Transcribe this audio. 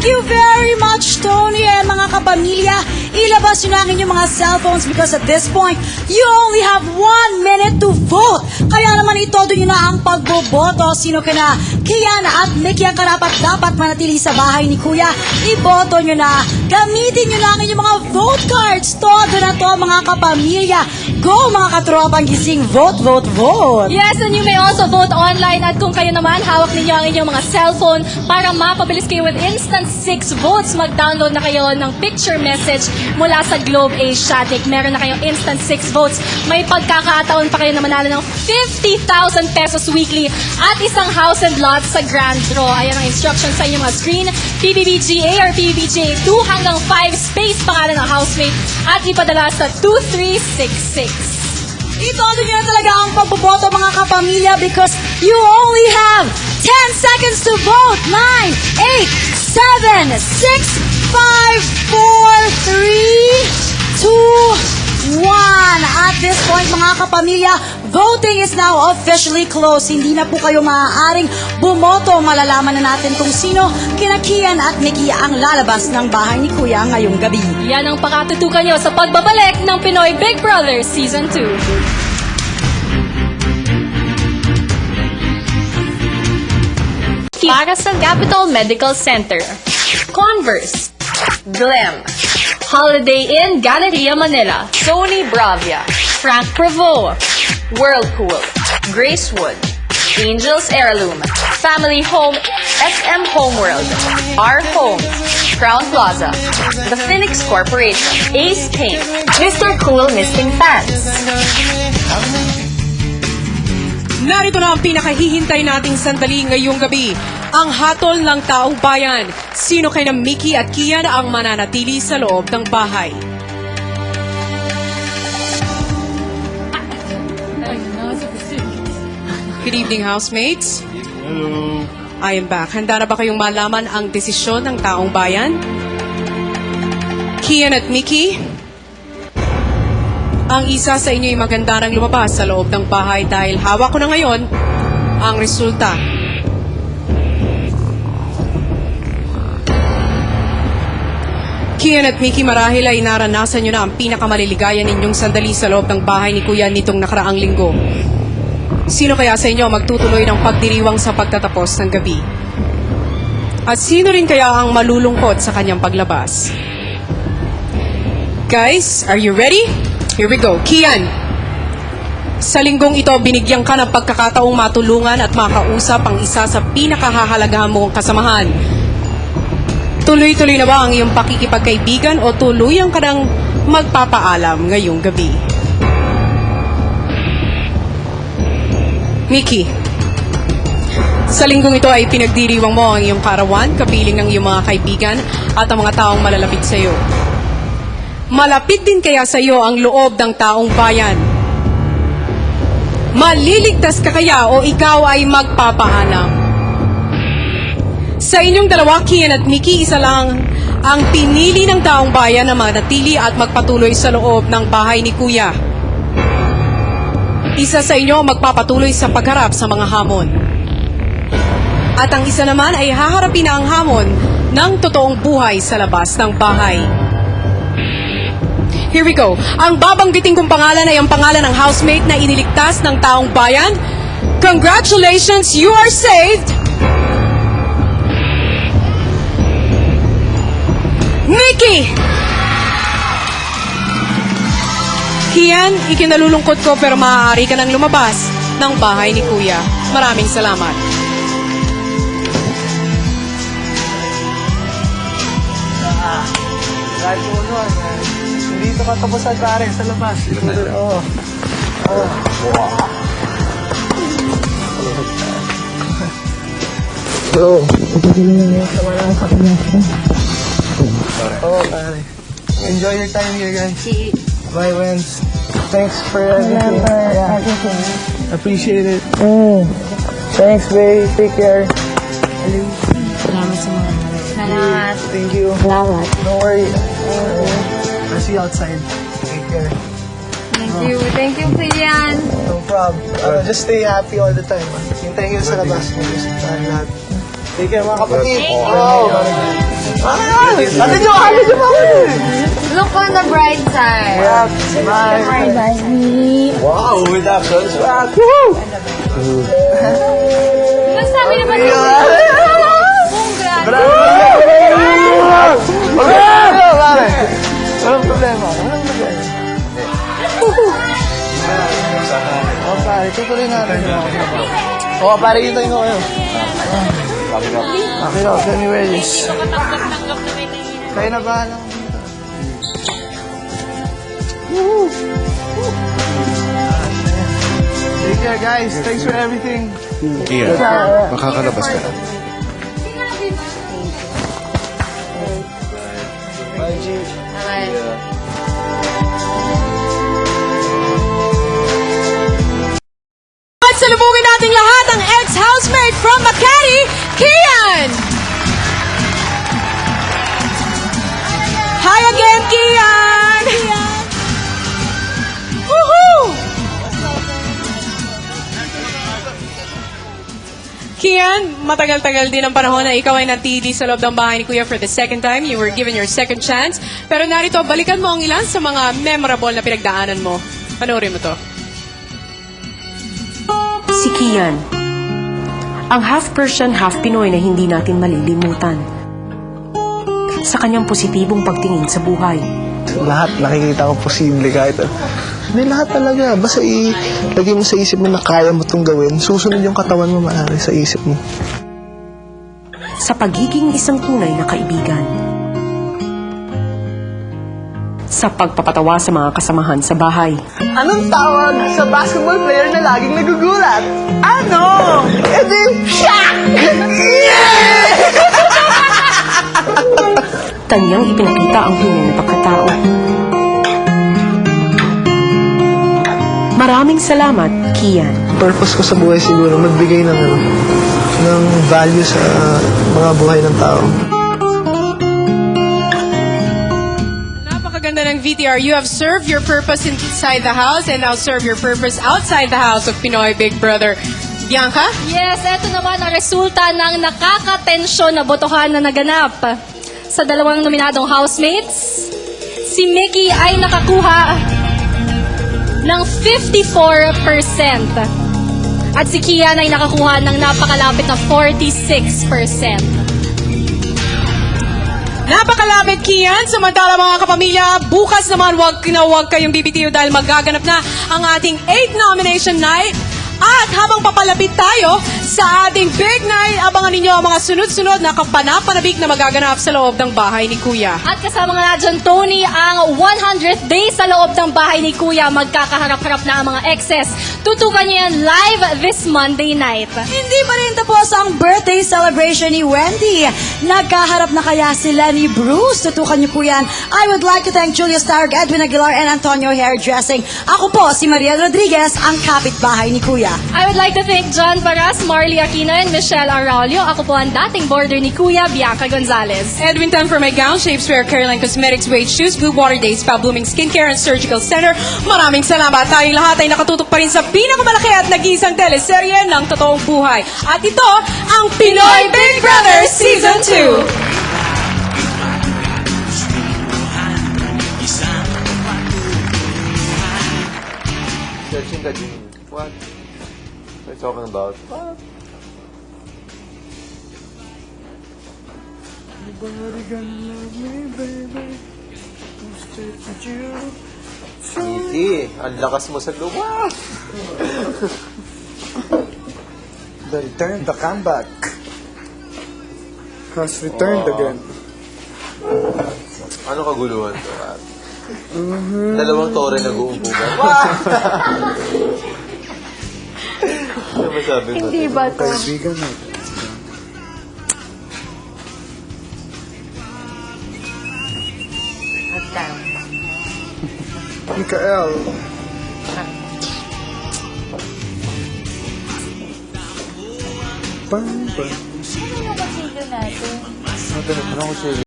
you very much, Tony. Mga kapamilya, ilabas nyo na ang inyong mga cellphones because at this point, you only have 1 minute to vote. Kaya naman itodo nyo na ang pagboboto. Sino ka na? Kiana at Mickey ang karapat-dapat manatili sa bahay ni Kuya. Iboto nyo na. Gamitin nyo na ang inyong mga vote cards. Todo na to, mga kapamilya. Go, mga katropang gising. Vote, vote, vote. Yes, and you may also vote online at kung kayo naman, hawak ninyo ang inyong mga cellphone para mapabilis kayo with instant 6 votes. Mag-download na kayo ng picture message mula sa Globe Asiatic. Meron na kayong instant 6 votes. May pagkakataon pa kayo na manalo ng 50,000 pesos weekly at isang house and lot sa Grand Draw. Ayan ang instructions sa inyong mga screen. PBBGA or PBBGA 2 hanggang 5 space pangalan ng housemate at ipadala sa 2366. Itodo nyo na talaga ang pagboboto, mga kapamilya, because you only have 10 seconds to vote. 9, 8, 7, 6, 5, 4, 3, 2, 1. At this point, mga kapamilya, voting is now officially closed. Hindi na po kayo maaaring bumoto. Malalaman na natin kung sino kina Kian at Mickey ang lalabas ng bahay ni Kuya ngayong gabi. Yan ang pakatutukan nyo sa pagbabalik ng Pinoy Big Brother Season 2. Para sa Capital Medical Center, Converse, Glam, Holiday Inn Galleria Manila, Sony Bravia, Frank Prevost, Whirlpool, Gracewood, Angels Heirloom, Family Home, SM Homeworld, Our Homes, Crown Plaza, The Phoenix Corporation, Ace Paint, Mr. Cool Misting Fans. Narito na ang pinakahihintay nating sandali ngayong gabi. Ang hatol ng taong bayan. Sino kay na Mickey at Kian ang mananatili sa loob ng bahay? Good evening, housemates. Hello. I am back. Handa na ba kayong malaman ang desisyon ng taong bayan? Kian at Mickey, ang isa sa inyo ay maganda nang lumabas sa loob ng bahay dahil hawak ko na ngayon ang resulta. Kian at Mickey, marahil ay naranasan nyo na ang pinakamaliligayan ninyong sandali sa loob ng bahay ni Kuya nitong nakaraang linggo. Sino kaya sa inyo magtutuloy ng pagdiriwang sa pagtatapos ng gabi? At sino rin kaya ang malulungkot sa kanyang paglabas? Guys, are you ready? Here we go. Kian, sa linggong ito, binigyan ka ng pagkakataong matulungan at makausap ang isa sa pinakahahalagahan mong kasamahan. Tuloy-tuloy na ba ang iyong pakikipagkaibigan o tuluyang ka nang magpapaalam ngayong gabi? Mickey, sa linggong ito ay pinagdiriwang mo ang iyong kaarawan, kapiling ng iyong mga kaibigan at ang mga taong malalapit sa iyo. Malapit din kaya sa iyo ang loob ng taong bayan? Maliligtas ka kaya o ikaw ay magpapaalam? Sa inyong dalawa, Kian at Mickey, isa lang ang pinili ng taong bayan na manatili at magpatuloy sa loob ng bahay ni Kuya. Isa sa inyo magpapatuloy sa pagharap sa mga hamon. At ang isa naman ay haharapin na ang hamon ng totoong buhay sa labas ng bahay. Here we go. Ang babanggitin kong pangalan ay ang pangalan ng housemate na iniligtas ng taong bayan. Congratulations, you are saved! Mickey! Kian, ikinalulungkot ko pero maaari ka nang lumabas ng bahay ni Kuya. Maraming salamat. Kahit mo nun, hindi ito katapusan pare sa labas. Oo. Oo. Oo, pare. Enjoy your time here, guys. Bye, Wens. Thanks for everything. Yeah. Appreciate it. Thanks, babe. Take care. Salamat. Thank you. Salamat. Don't worry. I'll see you outside. Take care. Thank you. Thank you, Kian. No problem. Just stay happy all the time. Hintayin ko sa labas. Take care, mga kapatid. Oh. Ate Jo, ate Jo, Look on the bright side. wow, with action swag. Masabi naman Walang problema. Oh, pare, tutuloy natin yung mga kinabaw. Oo, pare, hintayin ko kayo. Okay na, anyways. Kayo na ba? Take care, guys. Thanks for everything. Kian, makakalabas ka na. Bye, G. At salubungin nating lahat ang ex-housemate from Makati, Kian! Hi again, Kian! Woohoo! Kian, matagal-tagal din ang panahon na ikaw ay natili sa loob ng bahay ni Kuya for the second time. You were given your second chance. Pero narito, balikan mo ang ilan sa mga memorable na pinagdaanan mo. Panoorin mo to. Si Kian, ang half Persian, half Pinoy na hindi natin malilimutan. Sa kanyang positibong pagtingin sa buhay. Lahat nakikita ko posible kahit may lahat talaga. Basta ilagay mo sa isip mo na kaya mo itong gawin. Susunod yung katawan mo maaari sa isip mo. Sa pagiging isang tunay na kaibigan. Sa pagpapatawa sa mga kasamahan sa bahay. Anong tawag sa basketball player na laging nagugulat? Ano? E di, Shaq! Kanyang ipinakita ang tunay na pagkatao. Maraming salamat, Kian. Purpose ko sa buhay siguro magbigay ng value sa mga buhay ng tao. Napakaganda ng VTR. You have served your purpose inside the house and now serve your purpose outside the house of Pinoy Big Brother. Bianca? Yes, eto naman ang resulta ng nakakatensyon na botohan na naganap. Sa dalawang nominadong housemates, si Mickey ay nakakuha ng 54% at si Kian ay nakakuha ng napakalapit na 46%. Napakalapit, Kian. Samantala mga kapamilya, bukas naman wag kayong bibitiw dahil magaganap na ang ating 8th nomination night. At habang papalapit tayo sa ating big night, abangan ninyo ang mga sunod-sunod na kapanapanabik na magaganap sa loob ng bahay ni Kuya. At kasama nga na dyan, Tony, ang 100th day sa loob ng bahay ni Kuya. Magkakaharap-harap na ang mga exes. Tutukan niyo yan live this Monday night. Hindi pa rin tapos ang birthday celebration ni Wendy. Nagkaharap na kaya sila ni Bruce? Tutukan niyo po yan. I would like to thank Julia Stark, Edwin Aguilar, and Antonio Hairdressing. Ako po si Maria Rodriguez, ang kapitbahay ni Kuya. I would like to thank John Paras, Marley Aquino, and Michelle Araulio. Ako po ang dating border ni Kuya, Bianca Gonzalez. Edwin Tan for my gown, Shapeswear, Caroline Cosmetics, Wade Shoes, Blue Water Days, Spa Blooming Skincare and Surgical Center. Maraming salamat. Tayong lahat ay nakatutok pa rin sa pinakamalaki at nag-iisang teleserye ng totoong buhay. At ito, ang Pinoy Big Brother Season 2. Searching the dream. What? What are you talking about? Easy. Ang lakas mo sa luwa. The return, the comeback has returned again. Ano kaguluhan to? Dalawang tore nag-uumpugan. Ano masabi mo? Hindi ba to? Kaibigan mo. Mikael. Bang, bang. Ano ba natin? Ano ko siya